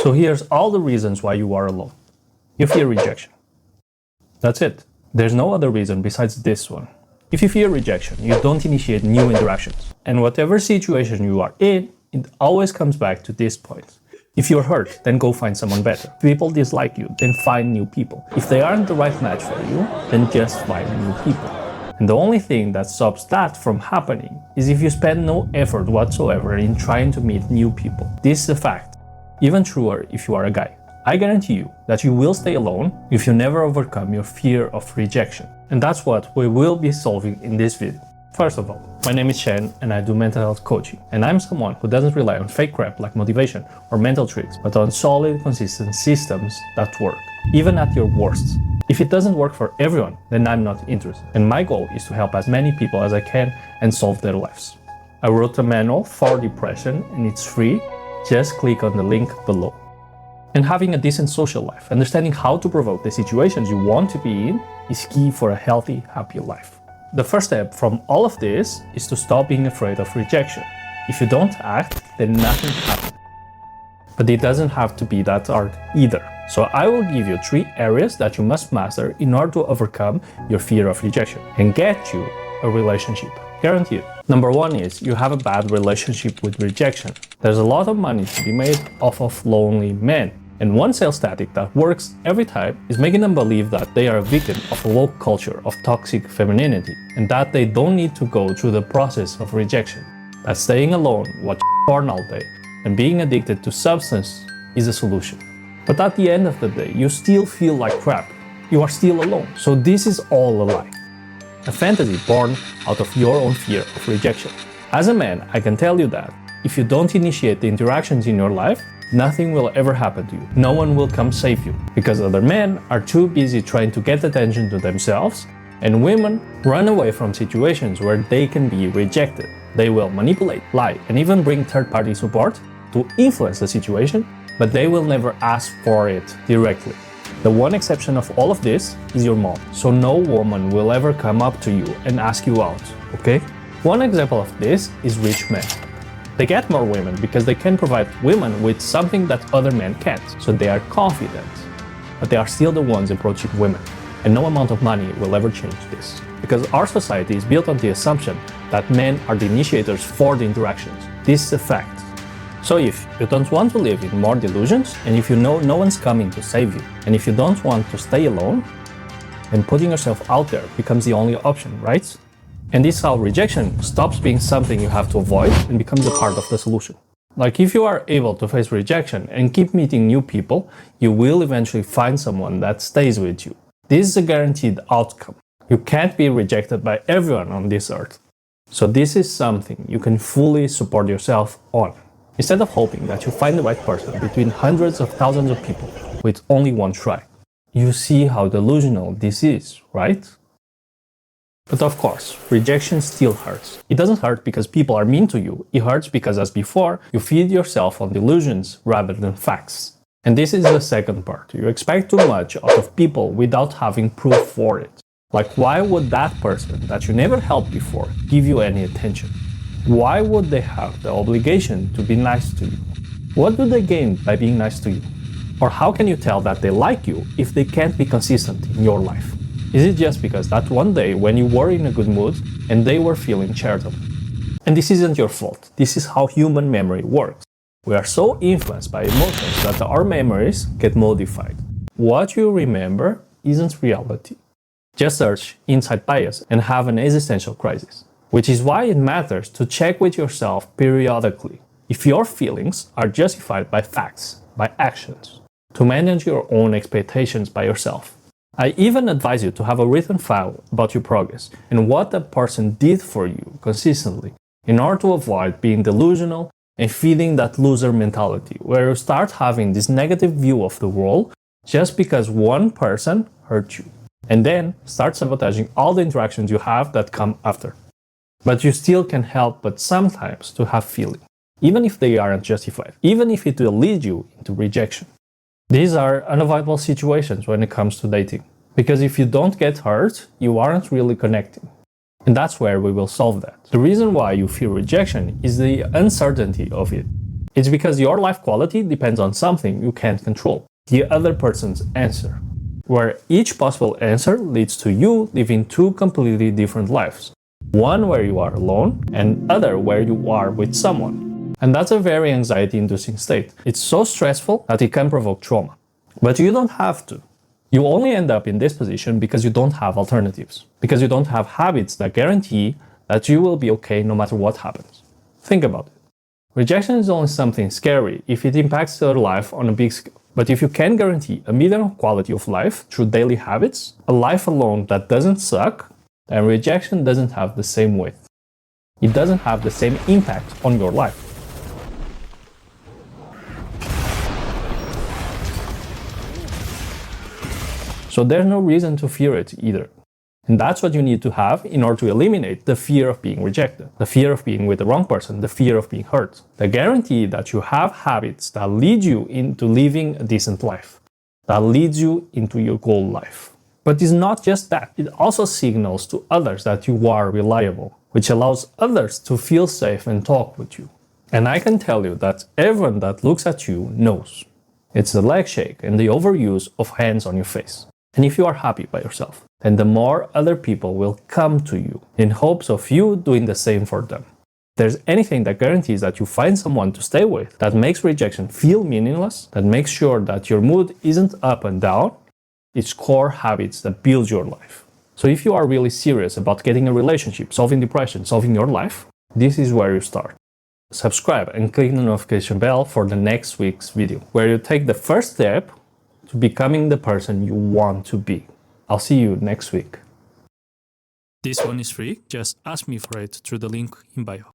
So here's all the reasons why you are alone. You fear rejection. That's it. There's no other reason besides this one. If you fear rejection, you don't initiate new interactions. And whatever situation you are in, it always comes back to this point. If you're hurt, then go find someone better. If people dislike you, then find new people. If they aren't the right match for you, then just find new people. And the only thing that stops that from happening is if you spend no effort whatsoever in trying to meet new people. This is a fact. Even truer if you are a guy. I guarantee you that you will stay alone if you never overcome your fear of rejection. And that's what we will be solving in this video. First of all, my name is Shen and I do mental health coaching. And I'm someone who doesn't rely on fake crap like motivation or mental tricks, but on solid, consistent systems that work, even at your worst. If it doesn't work for everyone, then I'm not interested. And my goal is to help as many people as I can and solve their lives. I wrote a manual for depression and it's free. Just click on the link below. And having a decent social life, understanding how to provoke the situations you want to be in, is key for a healthy, happy life. The first step from all of this is to stop being afraid of rejection. If you don't act, then nothing happens. But it doesn't have to be that hard either. So I will give you 3 areas that you must master in order to overcome your fear of rejection and get you a relationship. Guaranteed. Number 1 is you have a bad relationship with rejection. There's a lot of money to be made off of lonely men. And one sales tactic that works every time is making them believe that they are a victim of a woke culture of toxic femininity and that they don't need to go through the process of rejection. That staying alone, watching porn all day, and being addicted to substance is a solution. But at the end of the day, you still feel like crap. You are still alone. So this is all a lie. A fantasy born out of your own fear of rejection. As a man, I can tell you that if you don't initiate the interactions in your life, nothing will ever happen to you. No one will come save you because other men are too busy trying to get attention to themselves, and women run away from situations where they can be rejected. They will manipulate, lie, and even bring third-party support to influence the situation, but they will never ask for it directly. The one exception of all of this is your mom. So no woman will ever come up to you and ask you out, okay? One example of this is rich men. They get more women because they can provide women with something that other men can't. So they are confident, but they are still the ones approaching women. And no amount of money will ever change this. Because our society is built on the assumption that men are the initiators for the interactions. This is a fact. So if you don't want to live in more delusions, and if you know no one's coming to save you, and if you don't want to stay alone, then putting yourself out there becomes the only option, right? And this is how rejection stops being something you have to avoid and becomes a part of the solution. Like if you are able to face rejection and keep meeting new people, you will eventually find someone that stays with you. This is a guaranteed outcome. You can't be rejected by everyone on this earth. So this is something you can fully support yourself on. Instead of hoping that you find the right person between hundreds of thousands of people with only one try. You see how delusional this is, right? But of course, rejection still hurts. It doesn't hurt because people are mean to you. It hurts because, as before, you feed yourself on delusions rather than facts. And this is the second part. You expect too much out of people without having proof for it. Like, why would that person that you never helped before give you any attention? Why would they have the obligation to be nice to you? What do they gain by being nice to you? Or how can you tell that they like you if they can't be consistent in your life? Is it just because that one day when you were in a good mood and they were feeling charitable? And this isn't your fault. This is how human memory works. We are so influenced by emotions that our memories get modified. What you remember isn't reality. Just search inside bias and have an existential crisis. Which is why it matters to check with yourself periodically if your feelings are justified by facts, by actions, to manage your own expectations by yourself. I even advise you to have a written file about your progress and what that person did for you consistently in order to avoid being delusional and feeding that loser mentality where you start having this negative view of the world just because one person hurt you and then start sabotaging all the interactions you have that come after. But you still can help but sometimes to have feeling, even if they aren't justified, even if it will lead you into rejection. These are unavoidable situations when it comes to dating, because if you don't get hurt, you aren't really connecting. And that's where we will solve that. The reason why you fear rejection is the uncertainty of it. It's because your life quality depends on something you can't control, the other person's answer, where each possible answer leads to you living two completely different lives. One where you are alone, and other where you are with someone. And that's a very anxiety-inducing state. It's so stressful that it can provoke trauma. But you don't have to. You only end up in this position because you don't have alternatives, because you don't have habits that guarantee that you will be okay no matter what happens. Think about it. Rejection is only something scary if it impacts your life on a big scale. But if you can guarantee a medium quality of life through daily habits, a life alone that doesn't suck, then rejection doesn't have the same weight. It doesn't have the same impact on your life. So there's no reason to fear it either. And that's what you need to have in order to eliminate the fear of being rejected, the fear of being with the wrong person, the fear of being hurt. The guarantee that you have habits that lead you into living a decent life, that leads you into your goal life. But it's not just that. It also signals to others that you are reliable, which allows others to feel safe and talk with you. And I can tell you that everyone that looks at you knows. It's the leg shake and the overuse of hands on your face. And if you are happy by yourself, then the more other people will come to you in hopes of you doing the same for them. If there's anything that guarantees that you find someone to stay with, that makes rejection feel meaningless, that makes sure that your mood isn't up and down, it's core habits that build your life. So if you are really serious about getting a relationship, solving depression, solving your life, this is where you start. Subscribe and click the notification bell for the next week's video, where you take the first step to becoming the person you want to be. I'll see you next week. This one is free. Just ask me for it through the link in bio.